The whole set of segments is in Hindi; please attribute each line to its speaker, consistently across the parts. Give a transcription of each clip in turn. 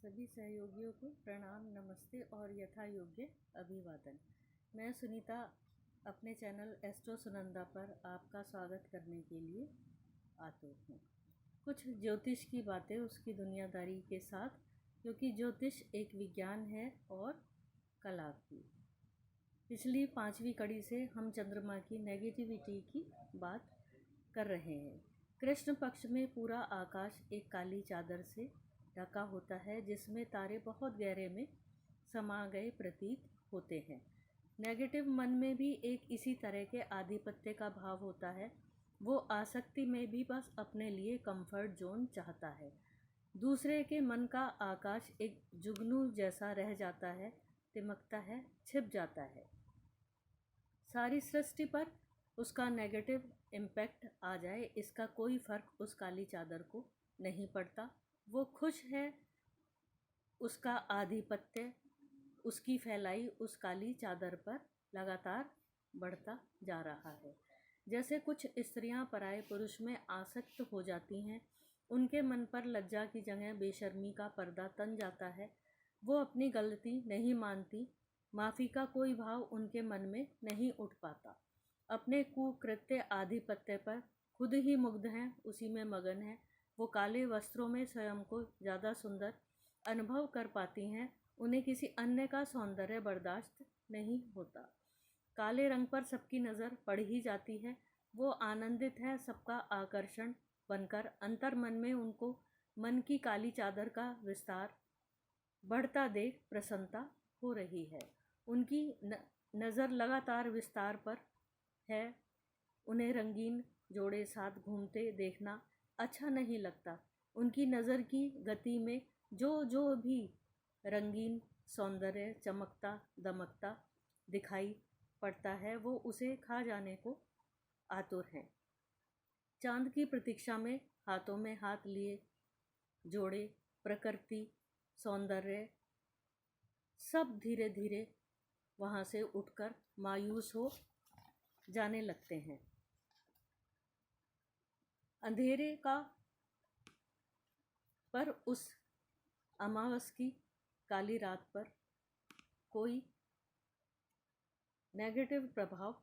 Speaker 1: सभी सहयोगियों को प्रणाम, नमस्ते और यथा योग्य अभिवादन। मैं सुनीता अपने चैनल एस्ट्रो सुनंदा पर आपका स्वागत करने के लिए आतुर हूँ। कुछ ज्योतिष की बातें उसकी दुनियादारी के साथ, क्योंकि ज्योतिष एक विज्ञान है और कला भी। पिछली 5वीं कड़ी से हम चंद्रमा की नेगेटिविटी की बात कर रहे हैं। कृष्ण पक्ष में पूरा आकाश एक काली चादर से ढका होता है, जिसमें तारे बहुत गहरे में समा गए प्रतीत होते हैं। नेगेटिव मन में भी एक इसी तरह के आधिपत्य का भाव होता है। वो आसक्ति में भी बस अपने लिए कंफर्ट जोन चाहता है। दूसरे के मन का आकाश एक जुगनू जैसा रह जाता है, टिमकता है, छिप जाता है। सारी सृष्टि पर उसका नेगेटिव इम्पैक्ट आ जाए, इसका कोई फर्क उस काली चादर को नहीं पड़ता। वो खुश है, उसका आधिपत्य, उसकी फैलाई उस काली चादर पर लगातार बढ़ता जा रहा है। जैसे कुछ स्त्रियां पराये पुरुष में आसक्त हो जाती हैं, उनके मन पर लज्जा की जगह बेशर्मी का पर्दा तन जाता है। वो अपनी गलती नहीं मानती, माफ़ी का कोई भाव उनके मन में नहीं उठ पाता। अपने कुकृत्य आधिपत्य पर खुद ही मुग्ध हैं, उसी में मगन हैं। वो काले वस्त्रों में स्वयं को ज़्यादा सुंदर अनुभव कर पाती हैं। उन्हें किसी अन्य का सौंदर्य बर्दाश्त नहीं होता। काले रंग पर सबकी नज़र पड़ ही जाती है। वो आनंदित है सबका आकर्षण बनकर। अंतर मन में उनको मन की काली चादर का विस्तार बढ़ता देख प्रसन्नता हो रही है। उनकी नज़र लगातार विस्तार पर है। उन्हें रंगीन जोड़े साथ घूमते देखना अच्छा नहीं लगता। उनकी नज़र की गति में जो भी रंगीन सौंदर्य चमकता दमकता दिखाई पड़ता है, वो उसे खा जाने को आतुर हैं। चांद की प्रतीक्षा में हाथों में हाथ लिए जोड़े प्रकृति सौंदर्य सब धीरे धीरे वहाँ से उठकर मायूस हो जाने लगते हैं। अंधेरे का पर उस अमावस की काली रात पर कोई नेगेटिव प्रभाव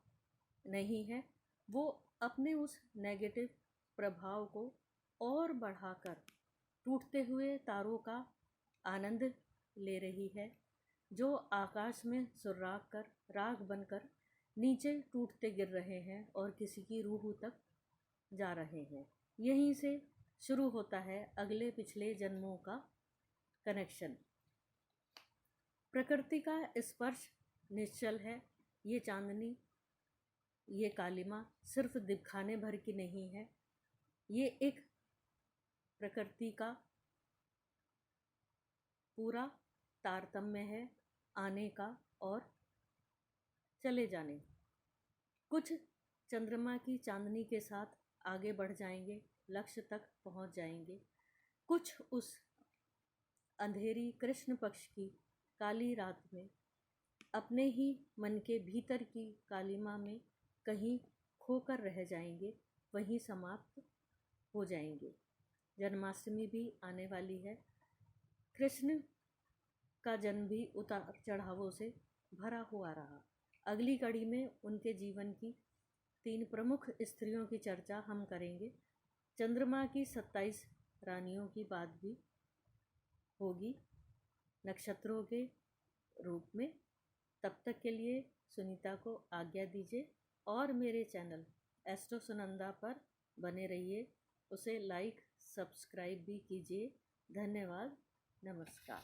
Speaker 1: नहीं है। वो अपने उस नेगेटिव प्रभाव को और बढ़ाकर टूटते हुए तारों का आनंद ले रही है, जो आकाश में सुर्राग कर राख बनकर नीचे टूटते गिर रहे हैं और किसी की रूह तक जा रहे हैं। यहीं से शुरू होता है अगले पिछले जन्मों का कनेक्शन। प्रकृति का स्पर्श निश्चल है। ये चांदनी, ये कालिमा सिर्फ दिखाने भर की नहीं है। ये एक प्रकृति का पूरा तारतम्य है, आने का और चले जाने। कुछ चंद्रमा की चांदनी के साथ आगे बढ़ जाएंगे, लक्ष्य तक पहुंच जाएंगे। कुछ उस अंधेरी कृष्ण पक्ष की काली रात में अपने ही मन के भीतर की कालिमा में कहीं खोकर रह जाएंगे, वहीं समाप्त हो जाएंगे। जन्माष्टमी भी आने वाली है। कृष्ण का जन्म भी उतार चढ़ावों से भरा हुआ रहा। अगली कड़ी में उनके जीवन की 3 प्रमुख स्त्रियों की चर्चा हम करेंगे। चंद्रमा की 27 रानियों की बात भी होगी नक्षत्रों के रूप में। तब तक के लिए सुनीता को आज्ञा दीजिए और मेरे चैनल एस्ट्रो सुनंदा पर बने रहिए। उसे लाइक सब्सक्राइब भी कीजिए। धन्यवाद, नमस्कार।